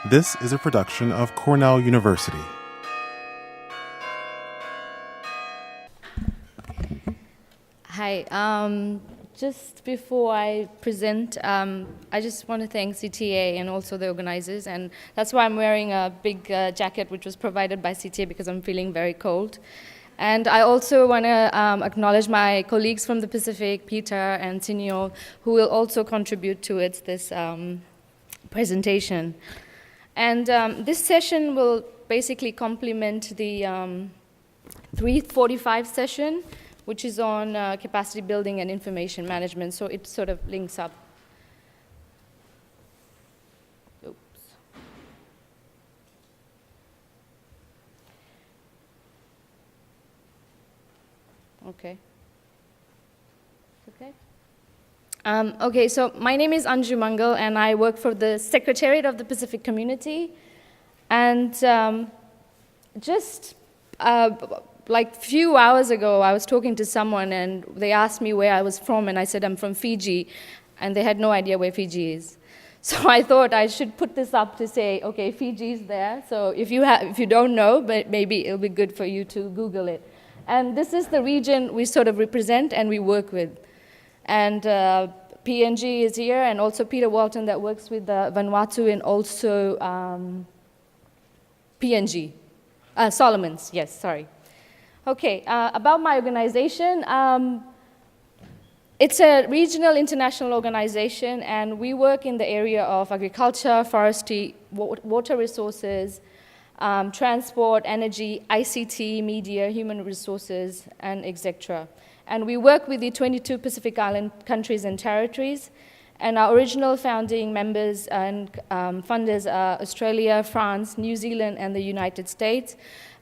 This is a production of Cornell University. Hi. Just before I present, I just want to thank CTA and also the organizers, and that's why I'm wearing a big jacket which was provided by CTA because I'm feeling very cold. And I also want to acknowledge my colleagues from the Pacific, Peter and Sinyo, who will also contribute towards this presentation. And this session will basically complement the 3:45 session, which is on capacity building and information management, so it sort of links up. Oops. Okay. Okay. Okay, so my name is Anju Mangal, and I work for the Secretariat of the Pacific Community. And just like a few hours ago, I was talking to someone, and they asked me where I was from, and I said I'm from Fiji, and they had no idea where Fiji is. So I thought I should put this up to say, okay, Fiji is there, so if you don't know, but maybe it'll be good for you to Google it. And this is the region we sort of represent and we work with. And PNG is here, and also Peter Walton that works with Vanuatu, and also PNG, Solomons, yes, sorry. Okay, about my organization, it's a regional international organization, and we work in the area of agriculture, forestry, water resources, transport, energy, ICT, media, human resources, and etc. And we work with the 22 Pacific Island countries and territories, and our original founding members and funders are Australia, France, New Zealand, and the United States,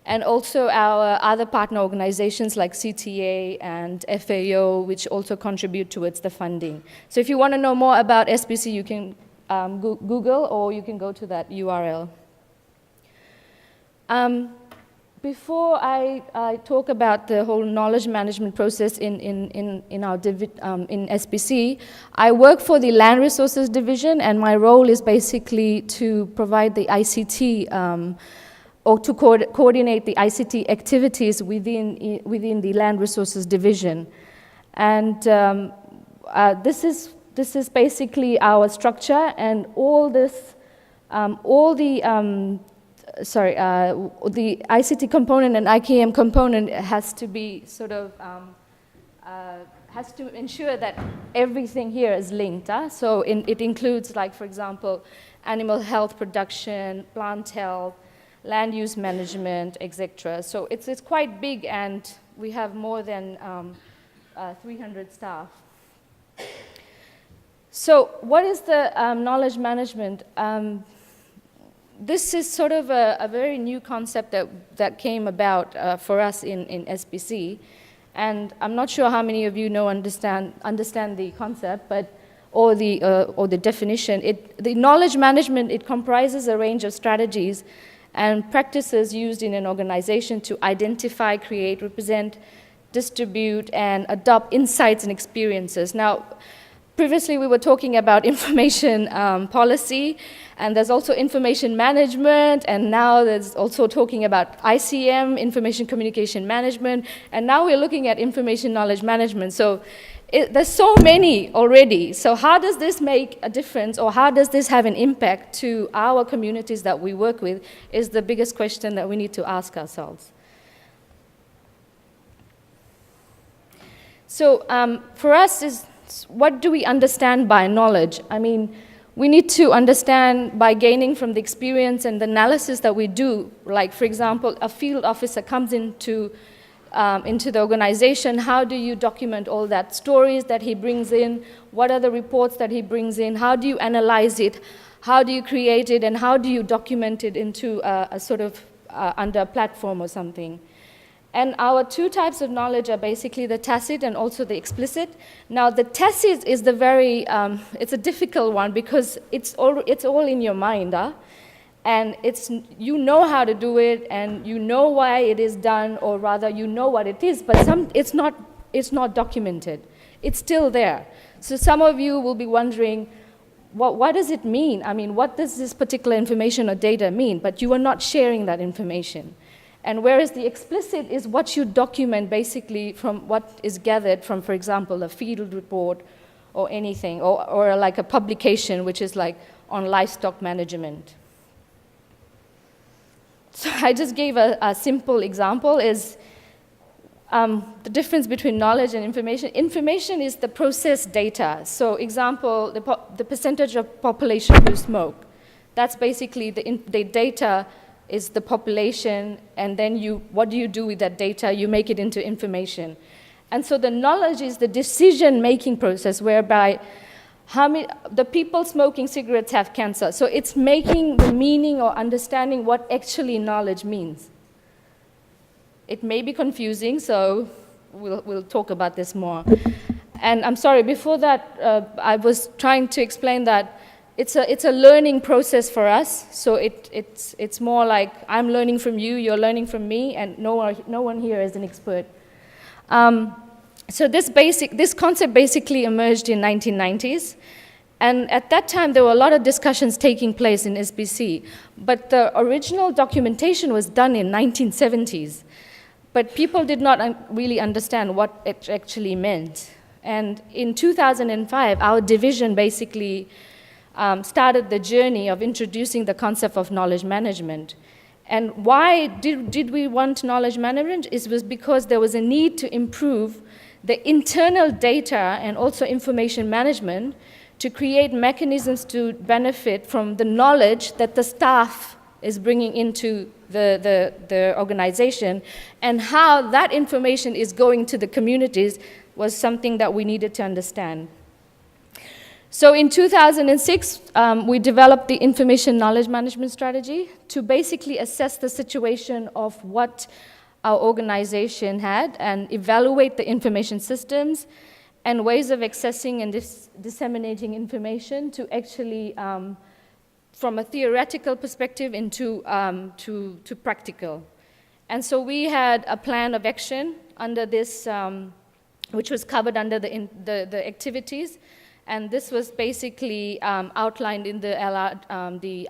and also our other partner organizations like CTA and FAO, which also contribute towards the funding. So if you want to know more about SPC, you can Google, or you can go to that URL. Before I talk about the whole knowledge management process in SPC, I work for the Land Resources Division, and my role is basically to provide the ICT or to coordinate the ICT activities within the Land Resources Division. And this is basically our structure, and all the ICT component and IKM component has to be sort of, has to ensure that everything here is linked. So it includes, like, for example, animal health production, plant health, land use management, etc. So it's quite big, and we have more than 300 staff. So what is the knowledge management? This is sort of a very new concept that came about for us in SPC, and I'm not sure how many of you understand the concept, or the definition. The knowledge management, it comprises a range of strategies and practices used in an organization to identify, create, represent, distribute, and adopt insights and experiences. Now, previously we were talking about information policy, and there's also information management, and now there's also talking about ICM, information communication management, and now we're looking at information knowledge management. So there's so many already. So how does this make a difference, or how does this have an impact to our communities that we work with, is the biggest question that we need to ask ourselves. So for us, what do we understand by knowledge? I mean, we need to understand by gaining from the experience and the analysis that we do. Like, for example, a field officer comes into the organization. How do you document all that stories that he brings in? What are the reports that he brings in? How do you analyze it? How do you create it? And how do you document it into a sort of under a platform or something? And our two types of knowledge are basically the tacit and also the explicit. Now, the tacit is the very, it's a difficult one because it's all in your mind, and you know how to do it, and you know why it is done, or rather you know what it is, but it's not documented. It's still there. So some of you will be wondering, what does it mean? I mean, what does this particular information or data mean? But you are not sharing that information. And whereas the explicit is what you document basically from what is gathered from, for example, a field report or anything, or like a publication which is like on livestock management. So I just gave a simple example is the difference between knowledge and information. Information is the processed data. So example, the percentage of population who smoke. That's basically the data is the population, and then what do you do with that data? You make it into information. And so the knowledge is the decision-making process whereby the people smoking cigarettes have cancer. So it's making the meaning or understanding what actually knowledge means. It may be confusing, so we'll talk about this more. And I'm sorry, before that, I was trying to explain that it's a learning process for us. So it's more like I'm learning from you, you're learning from me, and no one here is an expert. So this concept basically emerged in 1990s. And at that time, there were a lot of discussions taking place in SBC. But the original documentation was done in 1970s. But people did not really understand what it actually meant. And in 2005, our division basically started the journey of introducing the concept of knowledge management. And why did we want knowledge management? It was because there was a need to improve the internal data and also information management to create mechanisms to benefit from the knowledge that the staff is bringing into the organization, and how that information is going to the communities was something that we needed to understand. So in 2006, we developed the information knowledge management strategy to basically assess the situation of what our organization had and evaluate the information systems and ways of accessing and disseminating information to actually, from a theoretical perspective into to practical. And so we had a plan of action under this, which was covered under the activities. And this was basically outlined in the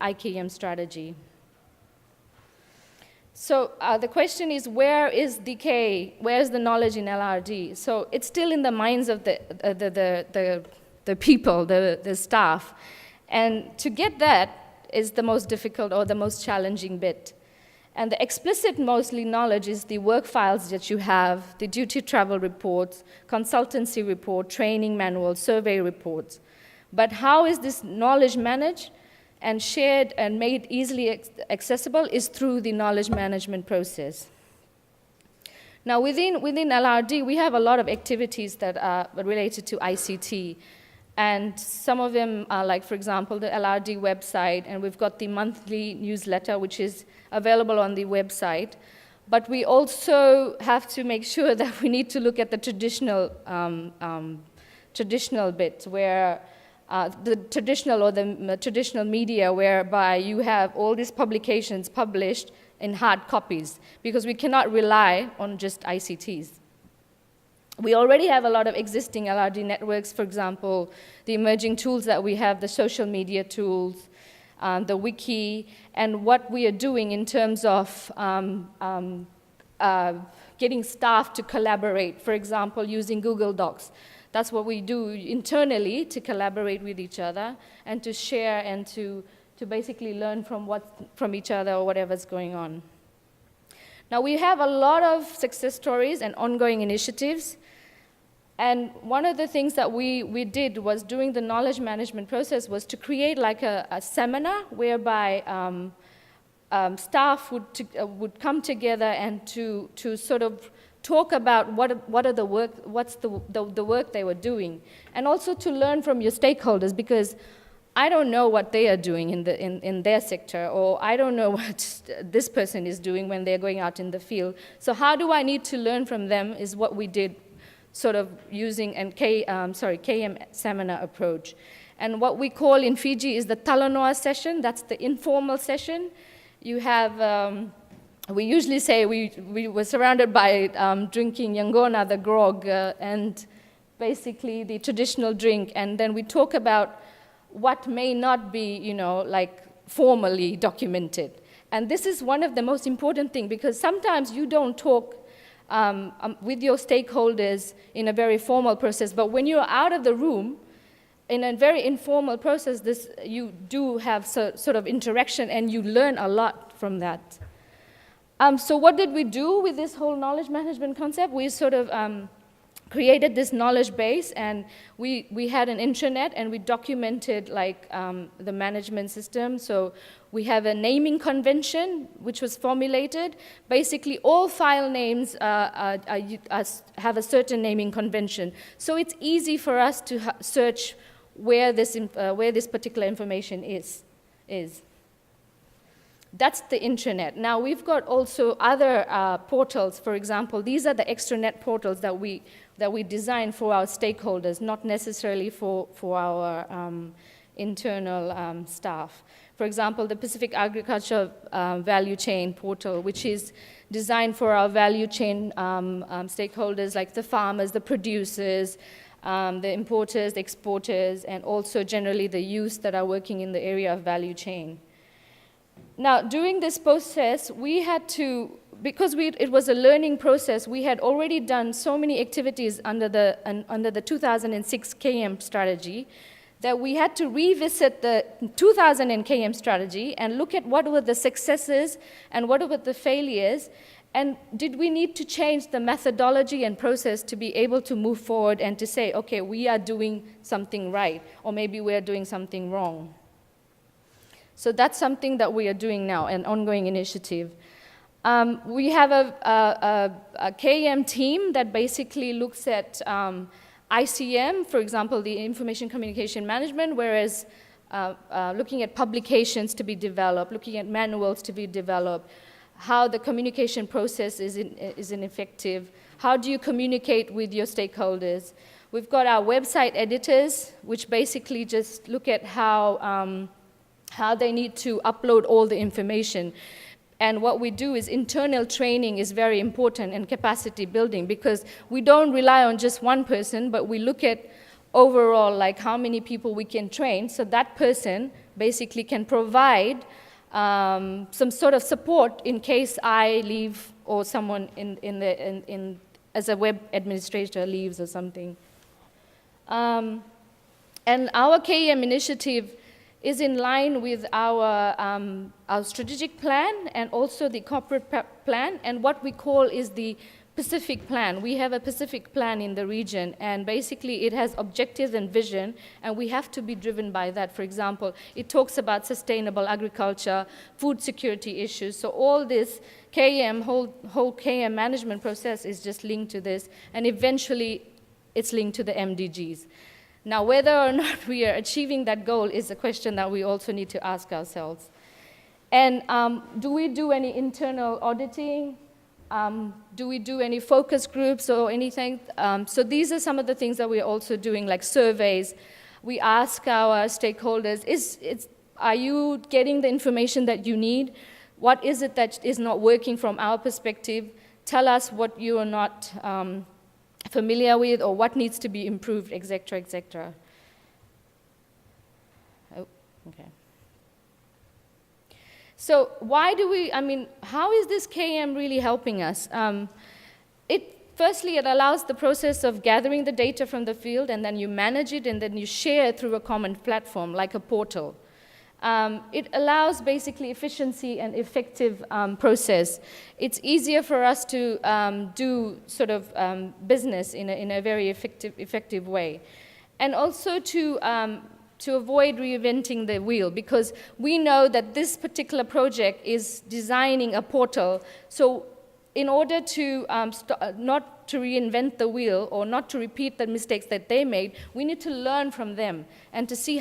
IKM strategy. So the question is, where is decay? Where is the knowledge in LRD? So it's still in the minds of the people, the staff. And to get that is the most difficult or the most challenging bit. And the explicit mostly knowledge is the work files that you have, the duty travel reports, consultancy report, training manuals, survey reports. But how is this knowledge managed and shared and made easily accessible is through the knowledge management process. Now within LRD, we have a lot of activities that are related to ICT. And some of them are like, for example, the LRD website, and we've got the monthly newsletter, which is available on the website. But we also have to make sure that we need to look at the traditional bit, where the traditional media, whereby you have all these publications published in hard copies, because we cannot rely on just ICTs. We already have a lot of existing LRD networks, for example, the emerging tools that we have, the social media tools, the wiki, and what we are doing in terms of getting staff to collaborate, for example, using Google Docs. That's what we do internally to collaborate with each other and to share and to basically learn from each other or whatever's going on. Now, we have a lot of success stories and ongoing initiatives. And one of the things that we did was, during the knowledge management process, was to create like a seminar whereby staff would come together and to sort of talk about what's the work they were doing, and also to learn from your stakeholders, because I don't know what they are doing in their sector, or I don't know what this person is doing when they're going out in the field. So how do I need to learn from them is what we did, sort of using a KM seminar approach. And what we call in Fiji is the Talanoa session. That's the informal session. You have, we usually say we were surrounded by drinking Yangona, the grog, and basically the traditional drink. And then we talk about what may not be, like formally documented. And this is one of the most important things, because sometimes you don't talk with your stakeholders in a very formal process, but when you're out of the room, in a very informal process, you do have sort of interaction, and you learn a lot from that. So what did we do with this whole knowledge management concept? We sort of created this knowledge base, and we had an intranet, and we documented like the management system. So we have a naming convention which was formulated. Basically, all file names have a certain naming convention. So it's easy for us to search where this particular information is. That's the intranet. Now we've got also other portals. For example, these are the extranet portals that we design for our stakeholders, not necessarily for our internal staff. For example, the Pacific Agriculture Value Chain portal, which is designed for our value chain stakeholders like the farmers, the producers, the importers, the exporters, and also generally the youth that are working in the area of value chain. Now, during this process, we had to, because it was a learning process, we had already done so many activities under the 2006 KM strategy that we had to revisit the 2000 KM strategy and look at what were the successes and what were the failures, and did we need to change the methodology and process to be able to move forward and to say, okay, we are doing something right, or maybe we are doing something wrong. So that's something that we are doing now, an ongoing initiative. We have a KM team that basically looks at ICM, for example, the Information Communication Management, whereas looking at publications to be developed, looking at manuals to be developed, how the communication process is ineffective, how do you communicate with your stakeholders. We've got our website editors, which basically just look at how they need to upload all the information. And what we do is internal training is very important, and capacity building, because we don't rely on just one person, but we look at overall like how many people we can train, so that person basically can provide some sort of support in case I leave or someone as a web administrator leaves or something. And our KM initiative is in line with our strategic plan and also the corporate plan, and what we call is the Pacific Plan. We have a Pacific Plan in the region, and basically it has objectives and vision, and we have to be driven by that. For example, it talks about sustainable agriculture, food security issues, so all this KM, whole KM management process is just linked to this, and eventually it's linked to the MDGs. Now, whether or not we are achieving that goal is a question that we also need to ask ourselves. And do we do any internal auditing? Do we do any focus groups or anything? So these are some of the things that we're also doing, like surveys. We ask our stakeholders, are you getting the information that you need? What is it that is not working from our perspective? Tell us what you are not familiar with, or what needs to be improved, etc., etc. Oh, okay. So why do we, how is this KM really helping us? Firstly, it allows the process of gathering the data from the field, and then you manage it, and then you share it through a common platform, like a portal. It allows basically efficiency and effective process. It's easier for us to do sort of business in a very effective way. And also to avoid reinventing the wheel, because we know that this particular project is designing a portal. So in order to not to reinvent the wheel or not to repeat the mistakes that they made, we need to learn from them and to see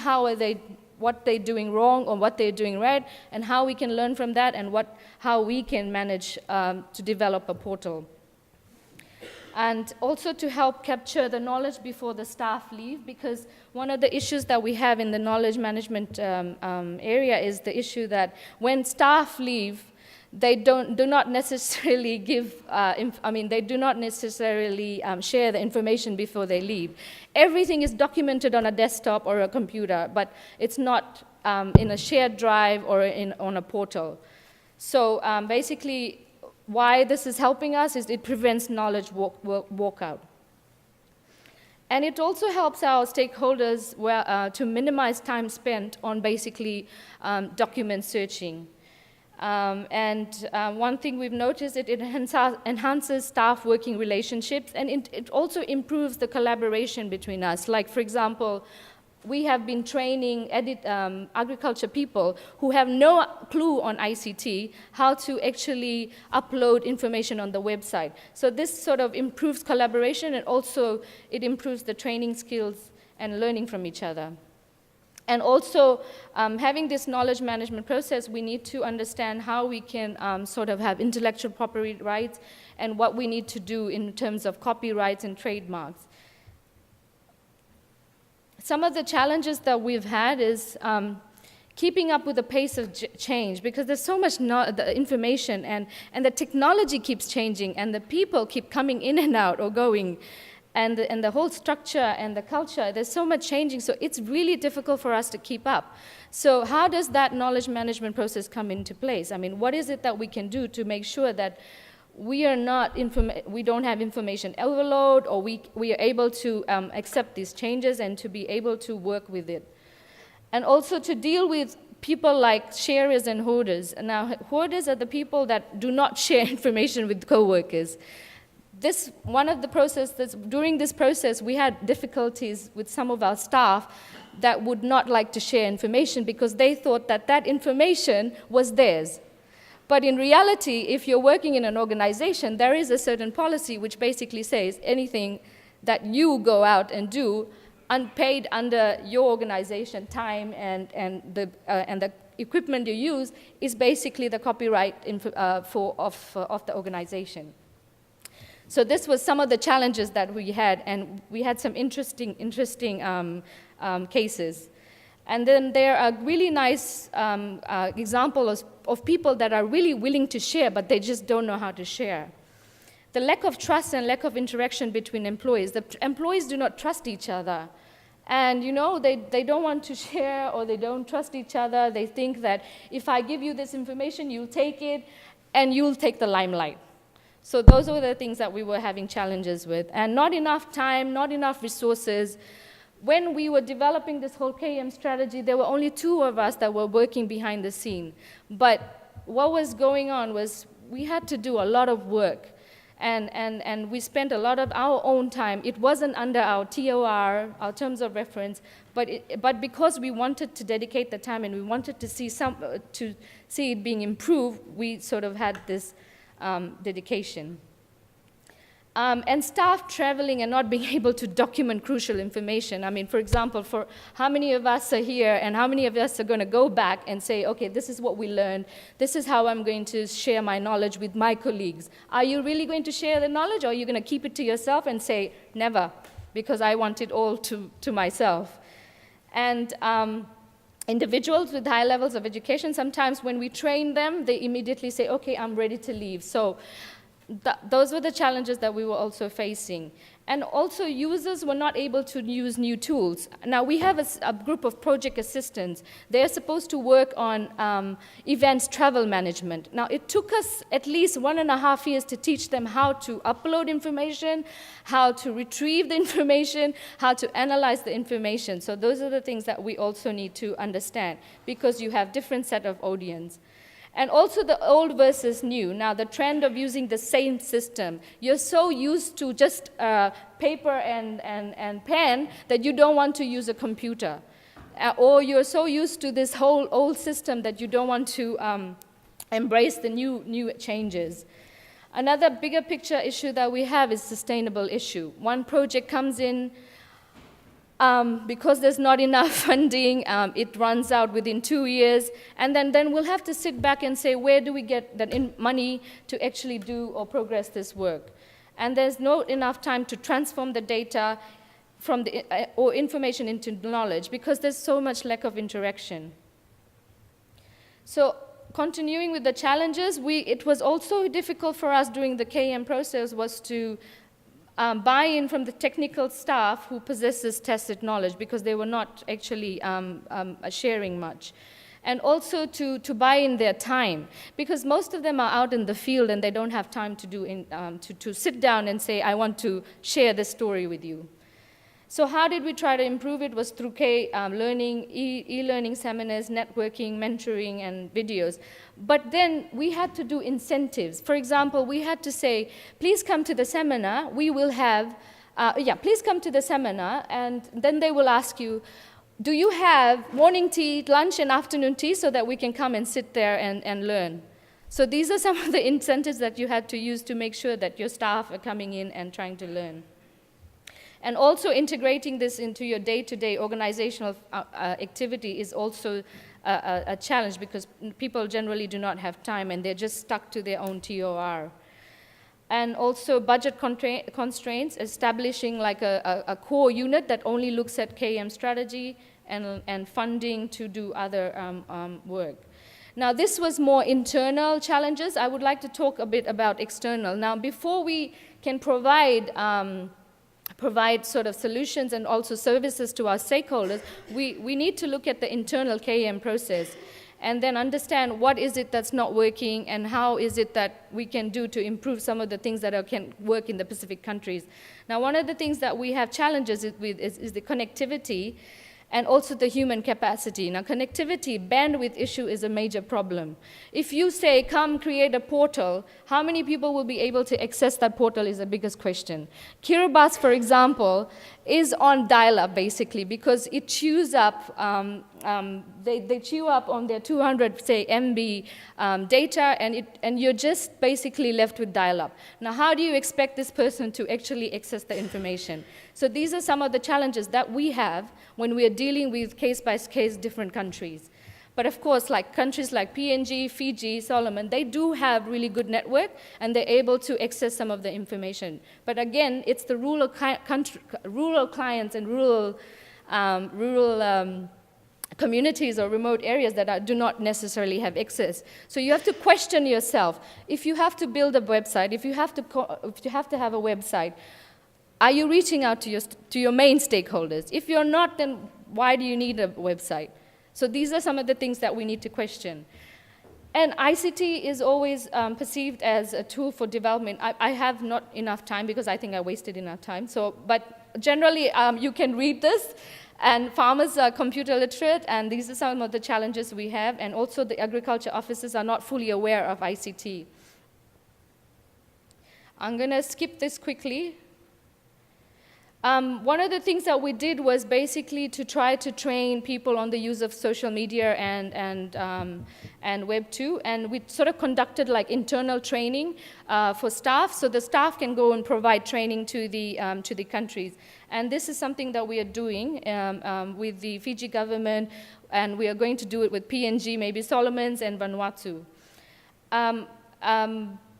what they're doing wrong or what they're doing right, and how we can learn from that, and how we can manage to develop a portal. And also to help capture the knowledge before the staff leave, because one of the issues that we have in the knowledge management area is the issue that when staff leave, they do not necessarily give, they do not necessarily share the information before they leave. Everything is documented on a desktop or a computer, but it's not in a shared drive or on a portal. So basically, why this is helping us is it prevents knowledge walkout. And it also helps our stakeholders to minimize time spent on basically document searching. One thing we've noticed, it enhances staff working relationships, and it also improves the collaboration between us. Like, for example, we have been training agriculture people who have no clue on ICT how to actually upload information on the website. So this sort of improves collaboration, and also it improves the training skills and learning from each other. And also, having this knowledge management process, we need to understand how we can sort of have intellectual property rights and what we need to do in terms of copyrights and trademarks. Some of the challenges that we've had is keeping up with the pace of change, because there's so much the information, and the technology keeps changing, and the people keep coming in and out or going. And the whole structure and the culture, there's so much changing, so it's really difficult for us to keep up. So how does that knowledge management process come into place? I mean, what is it that we can do to make sure that we don't have information overload, or we are able to accept these changes and to be able to work with it? And also to deal with people like sharers and hoarders. Now, hoarders are the people that do not share information with coworkers. During this process, we had difficulties with some of our staff that would not like to share information because they thought that that information was theirs. But in reality, if you're working in an organization, there is a certain policy which basically says anything that you go out and do unpaid under your organization time and the equipment you use is basically the copyright of the organization. So this was some of the challenges that we had, and we had some interesting cases. And then there are really nice examples of people that are really willing to share, but they just don't know how to share. The lack of trust and lack of interaction between employees. The employees do not trust each other. And they don't want to share, or they don't trust each other. They think that if I give you this information, you'll take it, and you'll take the limelight. So those were the things that we were having challenges with. And not enough time, not enough resources. When we were developing this whole KM strategy, there were only 2 of us that were working behind the scene. But what was going on was we had to do a lot of work. And we spent a lot of our own time. It wasn't under our TOR, our terms of reference, but because we wanted to dedicate the time and we wanted to see it being improved, we sort of had this dedication. And staff traveling and not being able to document crucial information. I mean, for example, for how many of us are here and how many of us are going to go back and say, okay, this is what we learned. This is how I'm going to share my knowledge with my colleagues. Are you really going to share the knowledge, or are you going to keep it to yourself and say, never, because I want it all to myself? And individuals with high levels of education, sometimes when we train them, they immediately say, okay, I'm ready to leave. So those were the challenges that we were also facing. And also, users were not able to use new tools. Now, we have a group of project assistants. They're supposed to work on events travel management. Now, it took us at least 1.5 years to teach them how to upload information, how to retrieve the information, how to analyze the information. So those are the things that we also need to understand, because you have different set of audience. And also the old versus new. Now, the trend of using the same system. You're so used to just paper and pen that you don't want to use a computer. Or you're so used to this whole old system that you don't want to embrace the new changes. Another bigger picture issue that we have is sustainable issue. One project comes in, because there's not enough funding, it runs out within 2 years, and then we'll have to sit back and say, where do we get that money to actually do or progress this work? And there's not enough time to transform the data from or information into knowledge, because there's so much lack of interaction. So continuing with the challenges, it was also difficult for us during the KM process was to buy-in from the technical staff who possesses tested knowledge, because they were not actually sharing much. And also to buy in their time, because most of them are out in the field and they don't have time to sit down and say, I want to share this story with you. So how did we try to improve it? Was through learning, e-learning seminars, networking, mentoring, and videos. But then we had to do incentives. For example, we had to say, please come to the seminar. We will have, please come to the seminar. And then they will ask you, do you have morning tea, lunch, and afternoon tea so that we can come and sit there and learn? So these are some of the incentives that you had to use to make sure that your staff are coming in and trying to learn. And also integrating this into your day-to-day organizational activity is also a challenge, because people generally do not have time and they're just stuck to their own TOR. And also budget constraints, establishing like a core unit that only looks at KM strategy and funding to do other work. Now, this was more internal challenges. I would like to talk a bit about external. Now, before we can provide sort of solutions and also services to our stakeholders, we need to look at the internal KM process and then understand what is it that's not working and how is it that we can do to improve some of the things that can work in the Pacific countries. Now, one of the things that we have challenges with is the connectivity and also the human capacity. Now, connectivity, bandwidth issue is a major problem. If you say, come create a portal, how many people will be able to access that portal is the biggest question. Kiribati, for example, is on dial-up, basically, because it chews up, they chew up on their 200, say, MB data, and you're just basically left with dial-up. Now, how do you expect this person to actually access the information? So these are some of the challenges that we have when we are dealing with case-by-case different countries. But of course, like countries like PNG, Fiji, Solomon, they do have really good network, and they're able to access some of the information. But again, it's the rural clients and rural communities or remote areas that do not necessarily have access. So you have to question yourself. If you have to build a website, if you have to have a website, are you reaching out to your main stakeholders? If you're not, then why do you need a website? So these are some of the things that we need to question. And ICT is always perceived as a tool for development. I have not enough time because I think I wasted enough time. But generally, you can read this. And farmers are computer literate, and these are some of the challenges we have. And also the agriculture officers are not fully aware of ICT. I'm going to skip this quickly. One of the things that we did was basically to try to train people on the use of social media and Web 2, and we sort of conducted like internal training for staff, so the staff can go and provide training to the countries. And this is something that we are doing with the Fiji government, and we are going to do it with PNG, maybe Solomons and Vanuatu.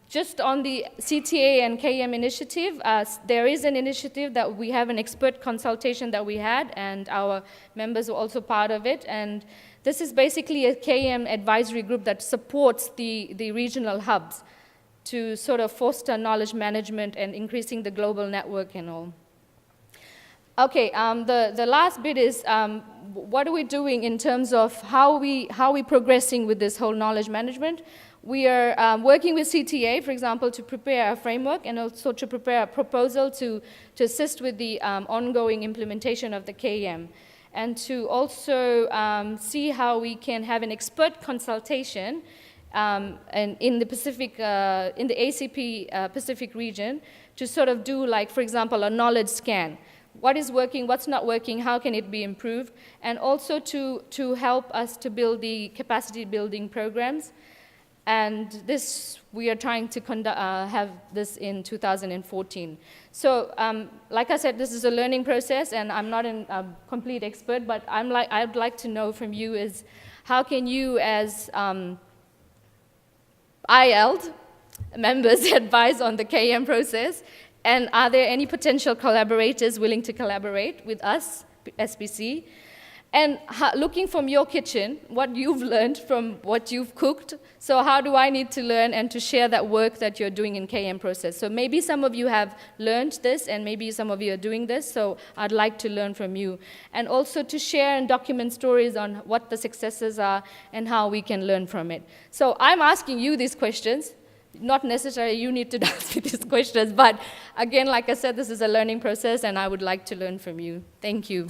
Just on the CTA and KM initiative, there is an initiative that we have an expert consultation that we had, and our members were also part of it. And this is basically a KM advisory group that supports the regional hubs to sort of foster knowledge management and increasing the global network and all. Okay, the last bit is what are we doing in terms of how we progressing with this whole knowledge management? We are working with CTA, for example, to prepare a framework and also to prepare a proposal to assist with the ongoing implementation of the KM, and to also see how we can have an expert consultation and in the Pacific, in the ACP Pacific region, to sort of do, like, for example, a knowledge scan. What is working, what's not working, how can it be improved, and also to help us to build the capacity building programs. And this, we are trying to have this in 2014. So, like I said, this is a learning process, and I'm not a complete expert, but I'd like to know from you is, how can you as IAALD members advise on the KM process, and are there any potential collaborators willing to collaborate with us, SPC? And looking from your kitchen, what you've learned from what you've cooked. So how do I need to learn and to share that work that you're doing in KM process? So maybe some of you have learned this, and maybe some of you are doing this, so I'd like to learn from you. And also to share and document stories on what the successes are and how we can learn from it. So I'm asking you these questions. Not necessarily you need to ask me these questions, but again, like I said, this is a learning process, and I would like to learn from you. Thank you.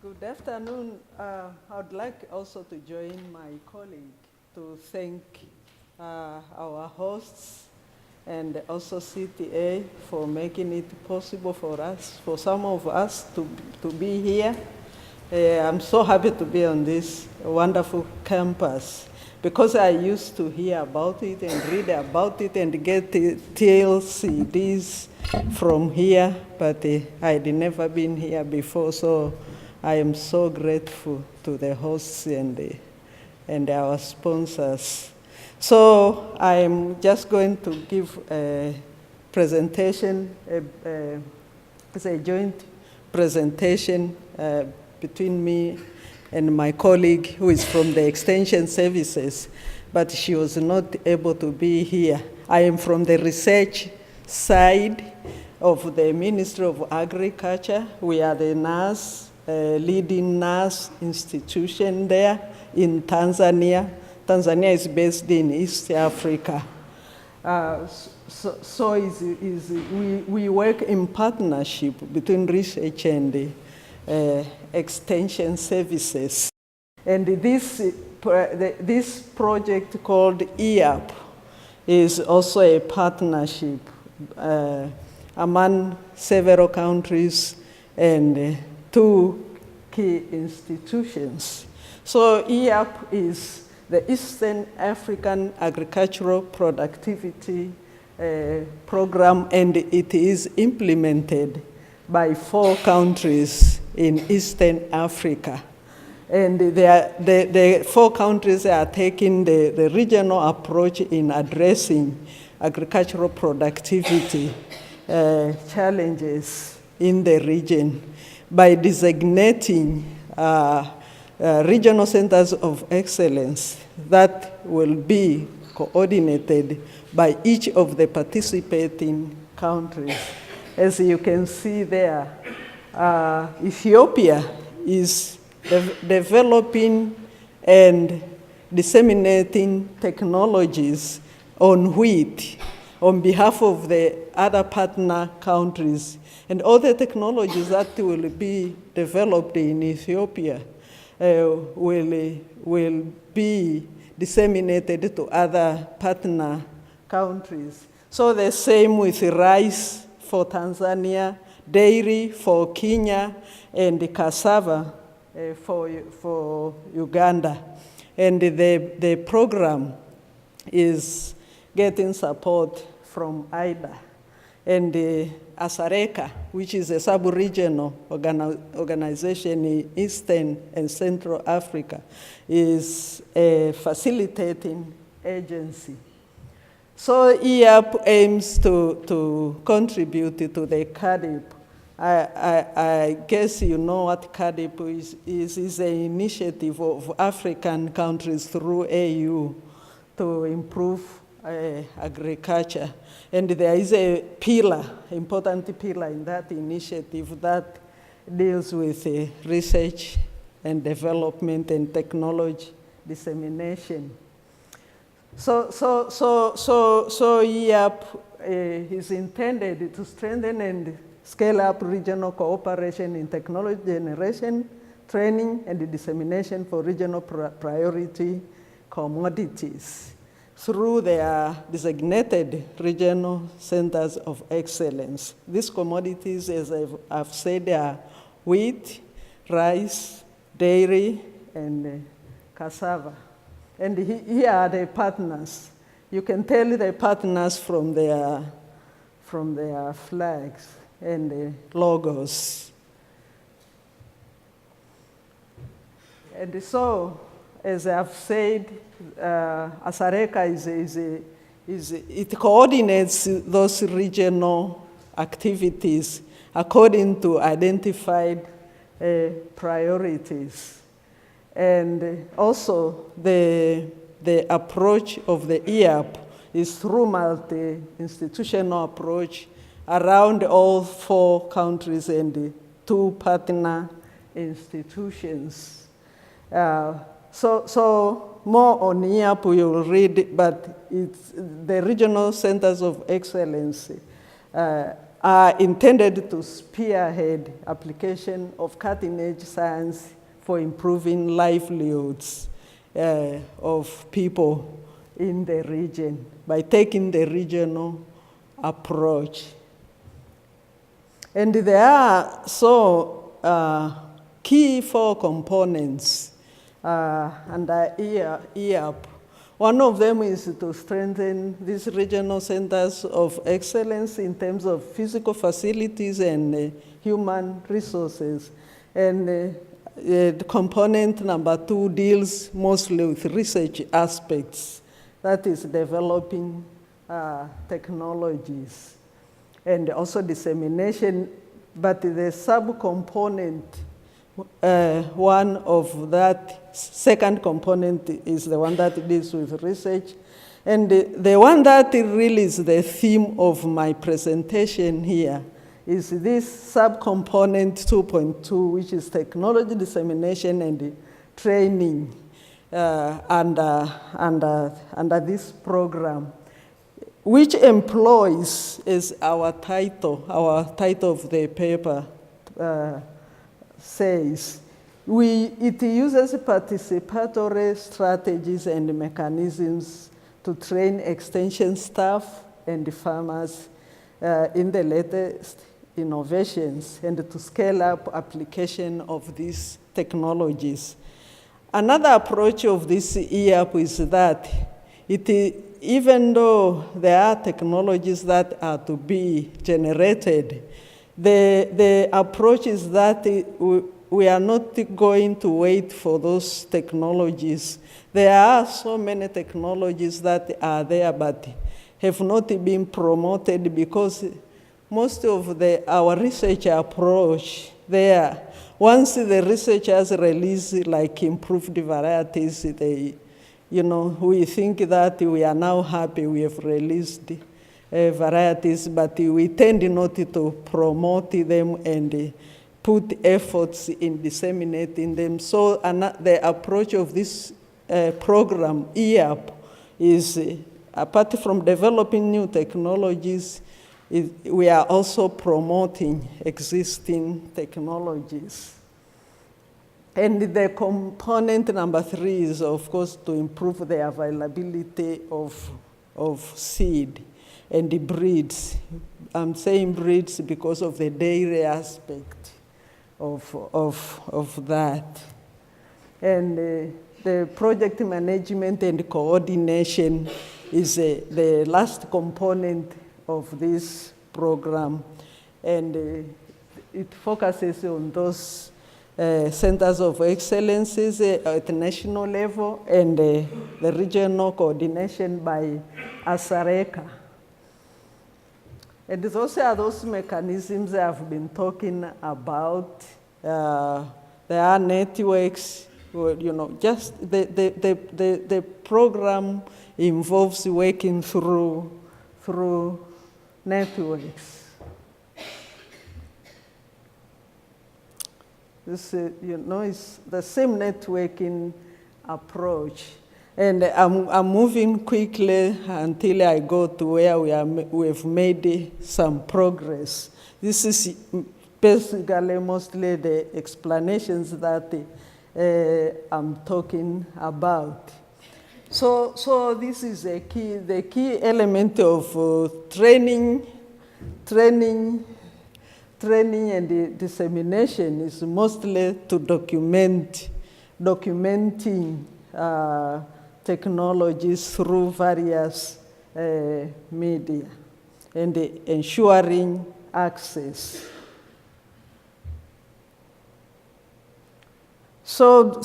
Good afternoon. I would like also to join my colleague to thank our hosts and also CTA for making it possible for us, for some of us to be here. I'm so happy to be on this wonderful campus because I used to hear about it and read about it and get TLCDs from here, but I had never been here before, so I am so grateful to the hosts and our sponsors. So I'm just going to give a presentation, it's a joint presentation between me and my colleague who is from the Extension Services, but she was not able to be here. I am from the research side of the Ministry of Agriculture. We are the leading nurse institution there in Tanzania. Tanzania is based in East Africa. We work in partnership between research and extension services. And this project called EAAPP is also a partnership among several countries and two key institutions. So EAAPP is the Eastern African Agricultural Productivity Program, and it is implemented by 4 countries in Eastern Africa. And the 4 countries are taking the regional approach in addressing agricultural productivity challenges in the region by designating regional centers of excellence that will be coordinated by each of the participating countries. As you can see there, Ethiopia is developing and disseminating technologies on wheat on behalf of the other partner countries. And all the technologies that will be developed in Ethiopia will be disseminated to other partner countries. So the same with rice for Tanzania, dairy for Kenya, and cassava for Uganda. And the program is getting support from IDA. And ASARECA, which is a sub-regional organization in Eastern and Central Africa, is a facilitating agency. So EAAPP aims to contribute to the CADIP. I guess you know what CADIP is. It's an initiative of African countries through AU to improve agriculture. And there is a pillar, important pillar in that initiative that deals with research and development and technology dissemination. So EAAPP is intended to strengthen and scale up regional cooperation in technology generation, training, and dissemination for regional priority commodities through their designated regional centers of excellence. These commodities, as I've said, are wheat, rice, dairy, and cassava. And here are the partners. You can tell the partners from their flags and the logos. And so, as I've said, ASARECA it coordinates those regional activities according to identified priorities. And also the approach of the EAAPP is through multi-institutional approach around all 4 countries and 2 partner institutions. So more on EAAPP you will read, but it's the regional centers of excellence are intended to spearhead application of cutting-edge science for improving livelihoods of people in the region by taking the regional approach. And there are key 4 components under EAAPP. One of them is to strengthen these regional centers of excellence in terms of physical facilities and human resources. And the component number 2 deals mostly with research aspects, that is developing technologies and also dissemination, but the subcomponent, one of that second component is the one that deals with research. And the one that really is the theme of my presentation here is this subcomponent 2.2, which is technology dissemination and training under this program, which employs, as our title of the paper says, it uses participatory strategies and mechanisms to train extension staff and farmers in the latest innovations and to scale up application of these technologies. Another approach of this EAAPP is that even though there are technologies that are to be generated, the approach is that we are not going to wait for those technologies. There are so many technologies that are there but have not been promoted because most of our research approach there, once the researchers release like improved varieties, we think that we are now happy we have released varieties, but we tend not to promote them and put efforts in disseminating them. So the approach of this program, EAAPP, is apart from developing new technologies, we are also promoting existing technologies. And the component number 3 is, of course, to improve the availability of seed and the breeds. I'm saying breeds because of the dairy aspect of that. And the project management and coordination is the last component of this program. And it focuses on those centers of excellences at the national level and the regional coordination by ASARECA. And those are those mechanisms I've been talking about. There are networks, just the program involves working through networks. This, it's the same networking approach. And I'm moving quickly until I go to where we have made some progress. This is basically mostly the explanations that I'm talking about. So this is the key element of training and the dissemination is mostly to documenting technologies through various media and ensuring access. So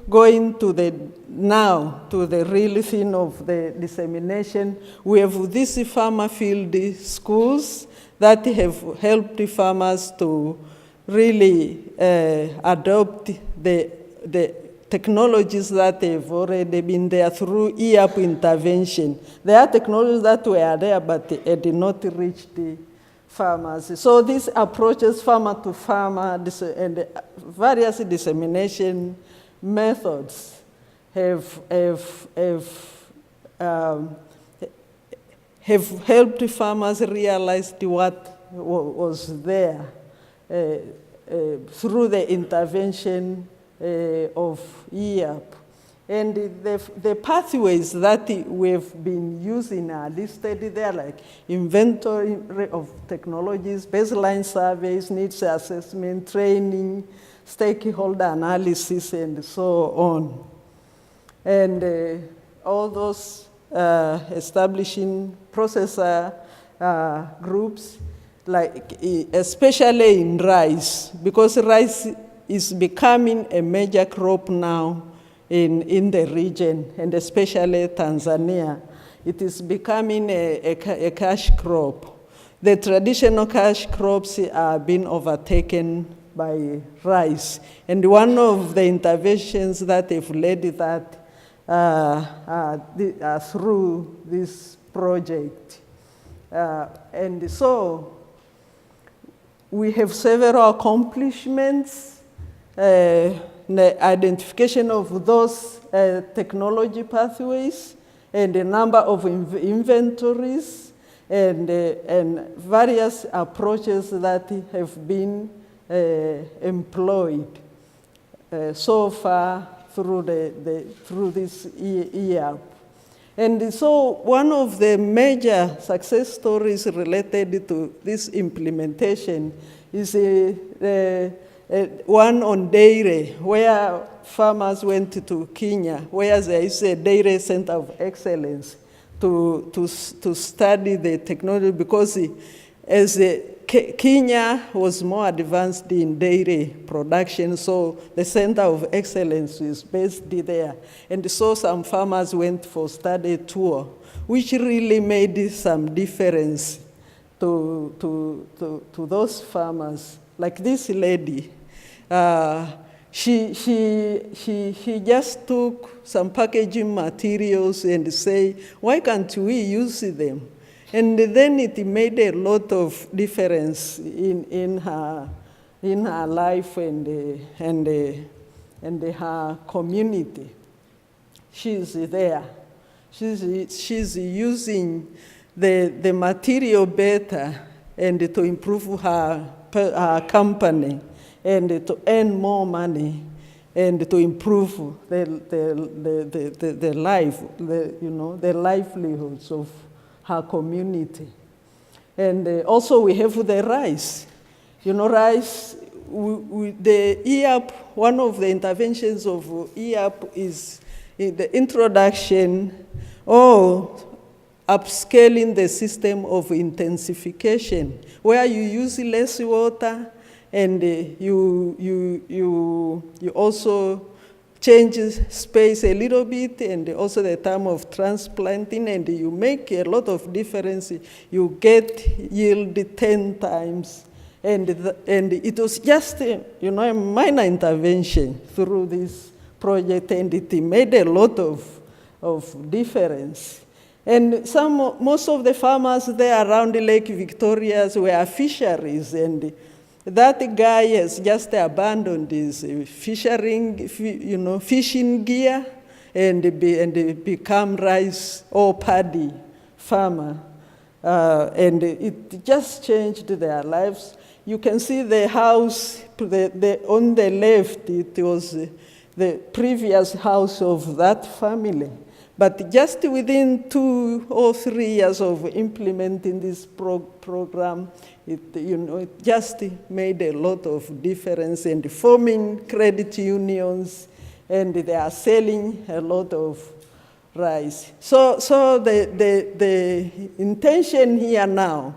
going to the real thing of the dissemination, we have these farmer field schools that have helped farmers to really adopt the technologies that have already been there through EAAPP intervention. There are technologies that were there, but did not reach the farmers. So these approaches, farmer to farmer, and various dissemination methods have helped farmers realize what was there through the intervention of EAAPP. And the pathways that we've been using are listed there, like inventory of technologies, baseline surveys, needs assessment, training, stakeholder analysis, and so on. And all those establishing processor groups, like especially in rice, because rice is becoming a major crop now in the region, and especially Tanzania. It is becoming a cash crop. The traditional cash crops are being overtaken by rice. And one of the interventions that have led that through this project. And so we have several accomplishments. The identification of those technology pathways, and the number of inventories, and various approaches that have been employed so far through this EAAPP. And so one of the major success stories related to this implementation is one on dairy, where farmers went to Kenya, where there is a dairy center of excellence to study the technology, because as Kenya was more advanced in dairy production, so the center of excellence is based there. And so some farmers went for study tour, which really made some difference to those farmers. Like this lady, she just took some packaging materials and say, why can't we use them? And then it made a lot of difference in her life and her community. She's there. She's using the material better and to improve her company, and to earn more money, and to improve the life, the livelihoods of her community. And also we have the rice. Rice, the EAAPP, one of the interventions of EAAPP is the introduction or upscaling the system of intensification, where you use less water, and you also change space a little bit, and also the time of transplanting, and you make a lot of difference. You get yield 10 times. And it was just a minor intervention through this project, and it made a lot of difference. And most of the farmers there around Lake Victoria were fisheries, and that guy has just abandoned his fishing gear and become rice or paddy farmer. And it just changed their lives. You can see the house on the left. It was the previous house of that family. But just within 2 or 3 years of implementing this program, it just made a lot of difference, and forming credit unions, and they are selling a lot of rice. So the intention here now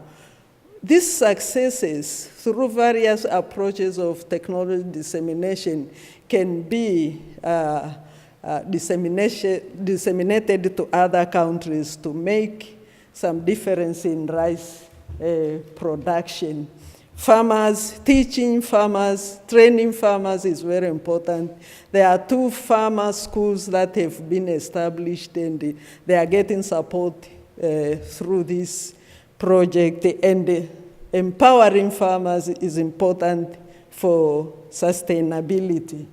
these successes through various approaches of technology dissemination can be disseminated to other countries to make some difference in rice production. Farmers, teaching farmers, training farmers is very important. There are 2 farmer schools that have been established, and they are getting support through this project, and empowering farmers is important for sustainability.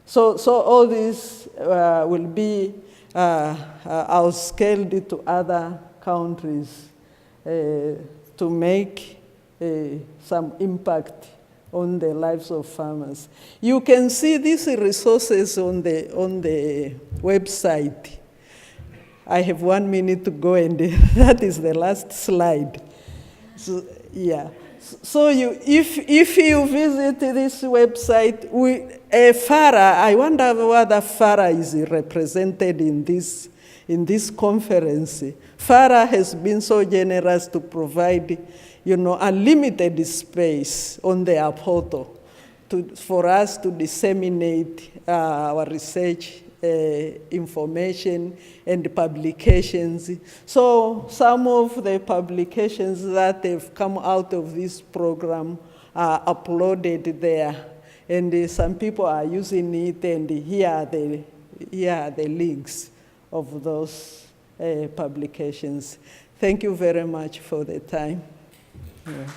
So all this will be outscaled to other countries to make some impact on the lives of farmers. You can see these resources on the website. I have 1 minute to go, and that is the last slide. So, yeah. So if you visit this website, FARA, I wonder whether FARA is represented in this conference. FARA has been so generous to provide, unlimited space on their portal for us to disseminate our research information and publications. So some of the publications that have come out of this program are uploaded there, and some people are using it, and here are the links of those publications. Thank you very much for the time. Yeah.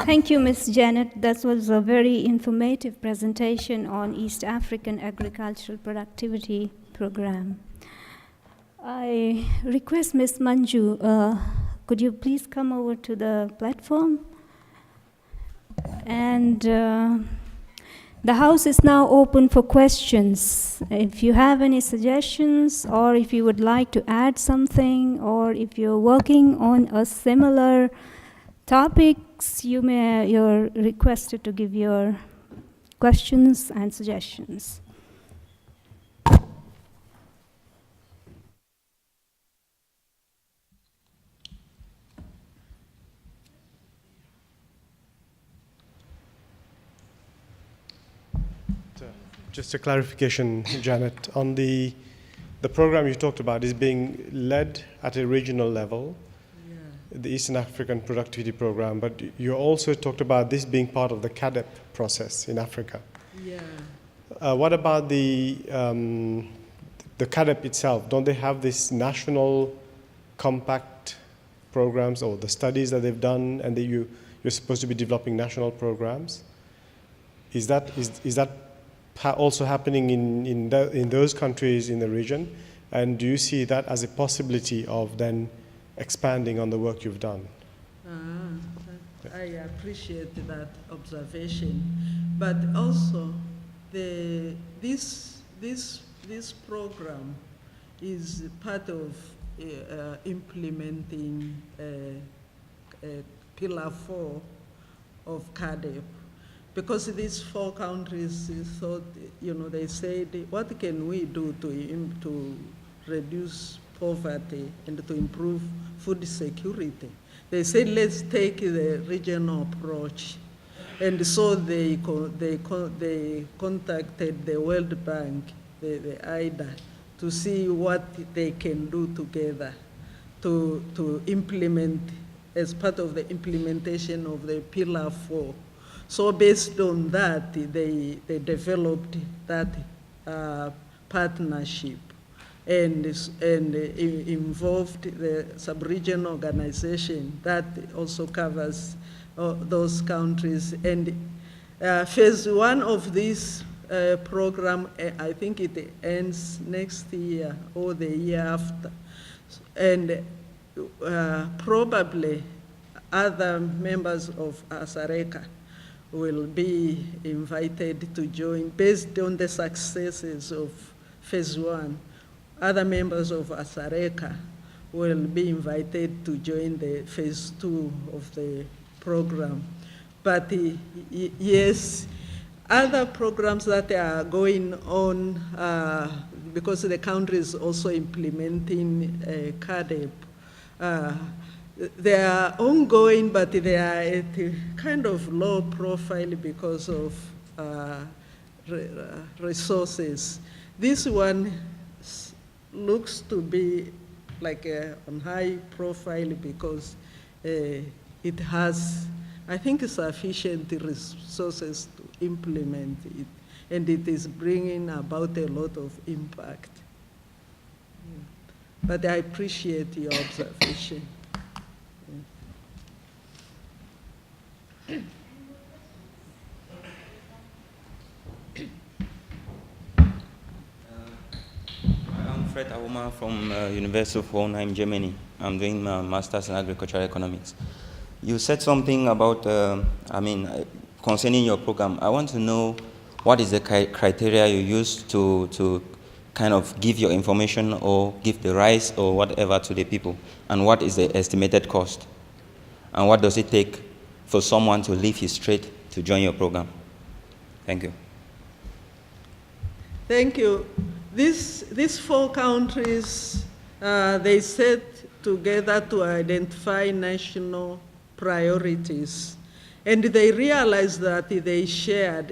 Thank you, Ms. Janet. That was a very informative presentation on East African Agricultural Productivity Program. I request Ms. Manju, could you please come over to the platform? And the house is now open for questions. If you have any suggestions, or if you would like to add something, or if you're working on a similar topics, you're requested to give your questions and suggestions. Just a clarification, Janet, on the program you talked about is being led at a regional level, the Eastern African Productivity Program, but you also talked about this being part of the CADEP process in Africa. Yeah. What about the CADEP itself? Don't they have this national compact programs or the studies that they've done, and that you're supposed to be developing national programs? Is that also happening in those countries in the region? And do you see that as a possibility of then expanding on the work you've done? I appreciate that observation, but also this program is part of implementing Pillar 4 of CADEP, because these 4 countries thought, they said, what can we do to reduce poverty and to improve food security? They said, let's take the regional approach. And so they contacted the World Bank, the IDA, to see what they can do together to implement as part of the implementation of the Pillar 4. So based on that, they developed that partnership and involved the sub-regional organization that also covers those countries. And phase 1 of this program, I think it ends next year or the year after. And probably other members of ASARECA will be invited to join based on the successes of phase 1. Other members of ASARECA will be invited to join the phase 2 of the program. But yes, other programs that are going on, because the country is also implementing CADEP, they are ongoing, but they are at a kind of low profile because of resources. This one looks to be like on high profile because it has, I think, sufficient resources to implement it, and it is bringing about a lot of impact. But I appreciate your observation. I'm Fred Awoma from University of Hohenheim, Germany. I'm doing my master's in agricultural economics. You said something about, concerning your program. I want to know what is the criteria you use to kind of give your information or give the rights or whatever to the people, and what is the estimated cost, and what does it take for someone to leave his trade to join your program? Thank you. Thank you. These 4 countries, they set together to identify national priorities. And they realized that they shared,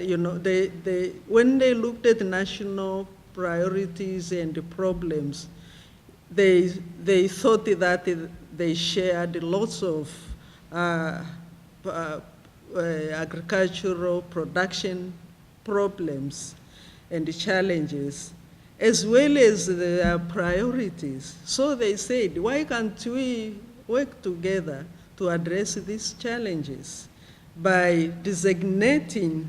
when they looked at national priorities and the problems, they thought that they shared lots of agricultural production problems and challenges, as well as their priorities. So they said, why can't we work together to address these challenges by designating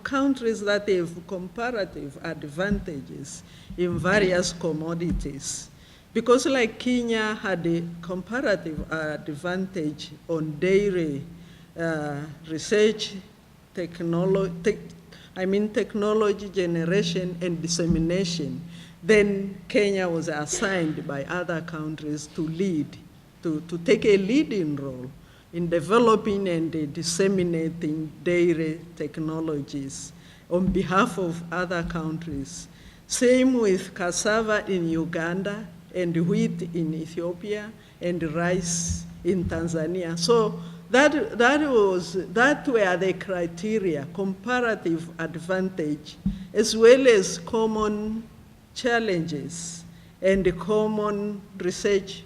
countries that have comparative advantages in various commodities? Because like Kenya had a comparative advantage on dairy research, technology generation and dissemination, then Kenya was assigned by other countries to lead, to take a leading role in developing and disseminating dairy technologies on behalf of other countries. Same with cassava in Uganda, and wheat in Ethiopia, and rice in Tanzania. So that were the criteria: comparative advantage, as well as common challenges and common research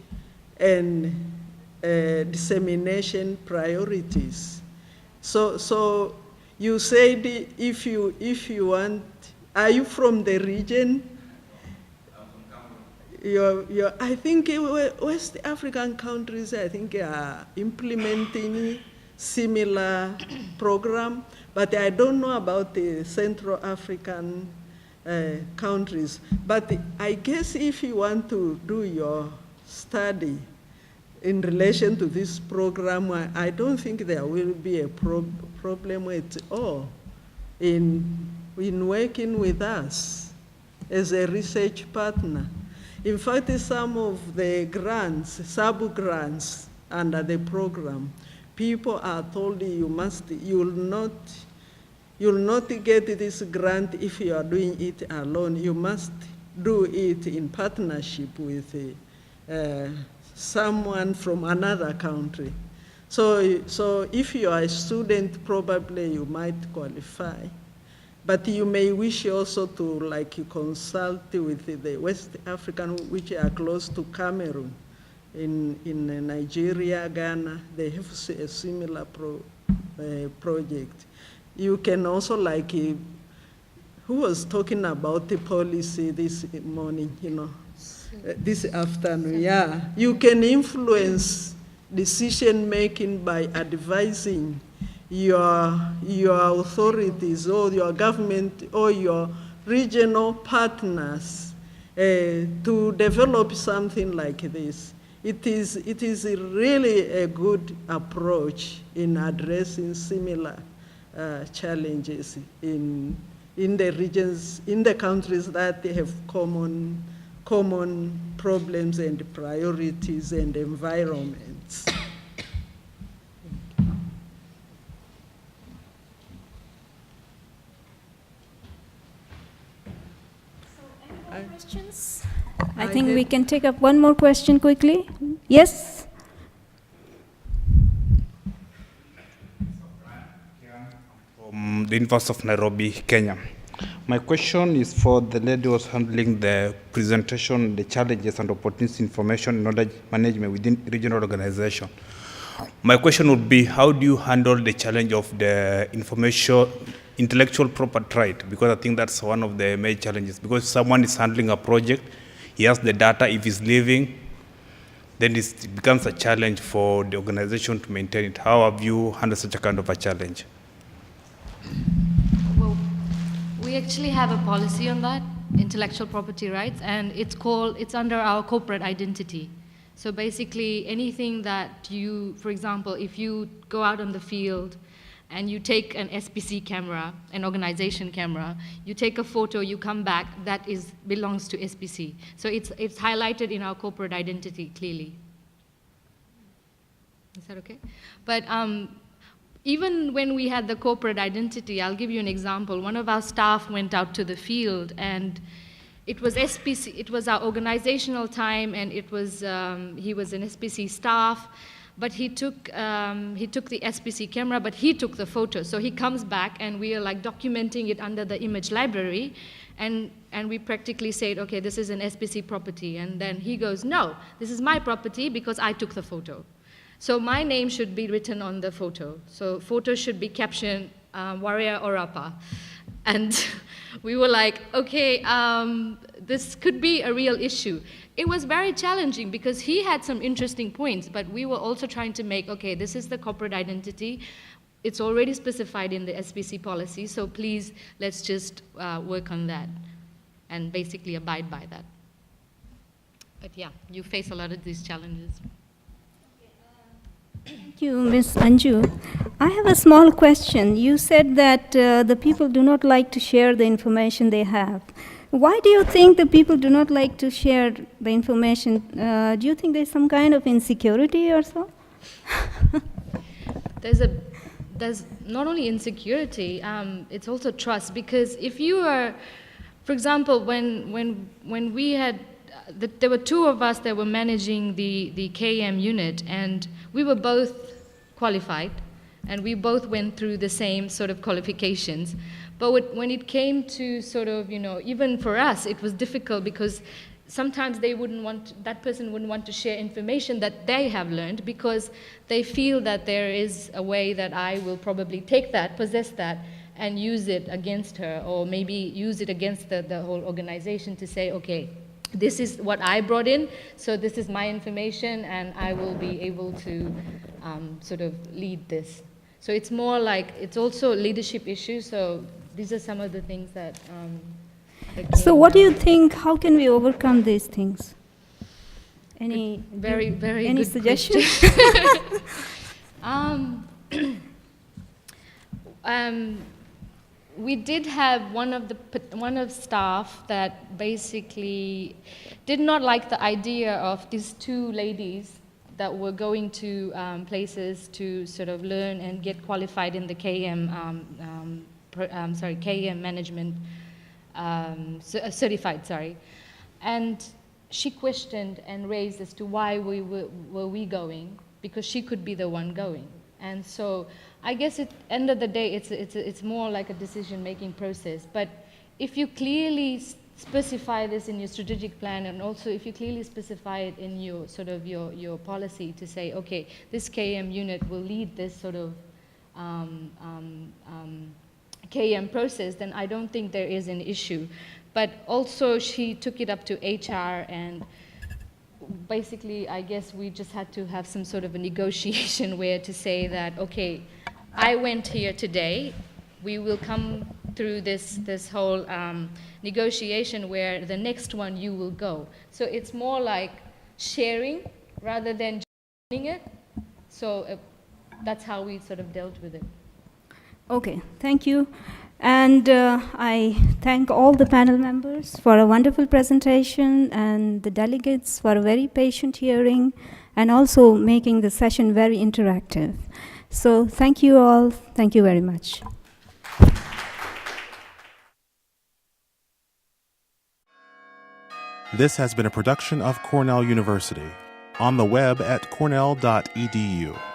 and dissemination priorities. So you said if you want, are you from the region? I think West African countries, I think, are implementing similar program, but I don't know about the Central African countries. But I guess if you want to do your study in relation to this program, I don't think there will be a problem at all in working with us as a research partner. In fact, some of the grants, sub-grants under the program, people are told you'll not get this grant if you are doing it alone. You must do it in partnership with someone from another country. So if you are a student, probably you might qualify. But you may wish also to consult with the West African, which are close to Cameroon. In Nigeria, Ghana, they have a similar project. You can also, who was talking about the policy this morning, this afternoon, yeah. You can influence decision-making by advising your authorities or your government or your regional partners to develop something like this. It is really a good approach in addressing similar challenges in the regions, in the countries that they have common problems and priorities and environments. questions? I think we can take up one more question quickly. Yes? From the University of Nairobi, Kenya. My question is for the lady who was handling the presentation, the challenges and opportunities, information and knowledge management within regional organization. My question would be, how do you handle the challenge of the intellectual property right? Because I think that's one of the major challenges. Because someone is handling a project, he has the data, if he's leaving, then it becomes a challenge for the organization to maintain it. How have you handled such a kind of a challenge? Well, we actually have a policy on that, intellectual property rights, and it's under our corporate identity. So basically, anything that you, for example, if you go out on the field and you take an SPC camera, an organization camera, you take a photo, you come back, that belongs to SPC. So it's highlighted in our corporate identity clearly. Is that okay? But even when we had the corporate identity, I'll give you an example. One of our staff went out to the field, and it was SPC, it was our organizational time, and it was, he was an SPC staff, but he took the SPC camera, but he took the photo. So he comes back, and we are like documenting it under the image library, and we practically said, okay, this is an SPC property. And then he goes, no, this is my property because I took the photo. So my name should be written on the photo. So photo should be captioned Warrior Orapa. And we were like, okay, this could be a real issue. It was very challenging because he had some interesting points, but we were also trying to make, okay, this is the corporate identity. It's already specified in the SPC policy, so please, let's just work on that and basically abide by that. But yeah, you face a lot of these challenges. Thank you, Ms. Anju. I have a small question. You said that the people do not like to share the information they have. Why do you think the people do not like to share the information? Do you think there's some kind of insecurity or so? There's not only insecurity, it's also trust. Because if you are, for example, when we had, there were two of us that were managing the KM unit, and we were both qualified, and we both went through the same sort of qualifications. But when it came to sort of, even for us, it was difficult because sometimes that person wouldn't want to share information that they have learned because they feel that there is a way that I will probably take that, possess that, and use it against her, or maybe use it against the whole organization to say, okay, this is what I brought in, so this is my information, and I will be able to sort of lead this. So it's more like, it's also a leadership issue, so these are some of the things that So what do you think, how can we overcome these things? Any good suggestions? We did have one of staff that basically did not like the idea of these two ladies that were going to places to sort of learn and get qualified in the KM management certified, sorry. And she questioned and raised as to why were we going, because she could be the one going. And so I guess at the end of the day, it's more like a decision-making process. But if you clearly specify this in your strategic plan, and also if you clearly specify it in your sort of your policy to say, okay, this KM unit will lead this sort of KM process, then I don't think there is an issue. But also she took it up to HR, and basically I guess we just had to have some sort of a negotiation where to say that, okay, I went here today, we will come through this whole negotiation where the next one you will go. So it's more like sharing rather than joining it. So that's how we sort of dealt with it. Okay, thank you. And I thank all the panel members for a wonderful presentation, and the delegates for a very patient hearing, and also making the session very interactive. So thank you all. Thank you very much. This has been a production of Cornell University. On the web at cornell.edu.